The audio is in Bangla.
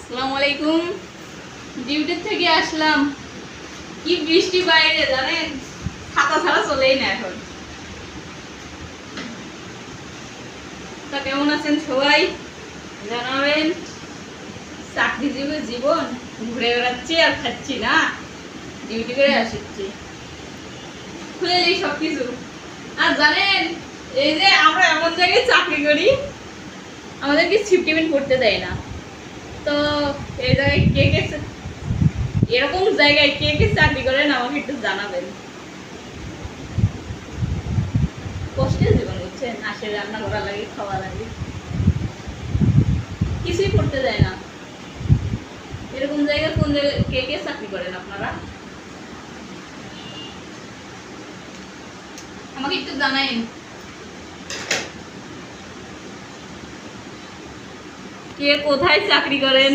আসসালামু আলাইকুম। ডিউটি থেকে আসলাম, কি বৃষ্টি বাইরে জানেন, ছাতা ছাড়া চলেই না এখন। তা কেমন আছেন সবাই জানাবেন। চাকরিজীবী জীবন, ঘুরে বেড়াচ্ছি আর খাচ্ছি না, ডিউটি করে আসছি, খুলে নেই সবকিছু। আর জানেন, এই যে আমরা এমন জায়গায় চাকরি করি, আমাদেরকে শিফট পেমেন্ট করতে দেয় না। তো এই জায়গায় কে কে, এরকম জায়গায় কে কে চাকরি করেন আমাকে একটু জানাবেন। কষ্টের জীবন বুঝছেন, আসে রান্না করা লাগে, খাওয়া লাগে, কিছুই করতে দেয় না। এরকম জায়গায় কোন জায়গায় কে কে চাকরি করেন আপনারা, আমাকে একটু জানাইন। কে কোথায় চাকরি করেন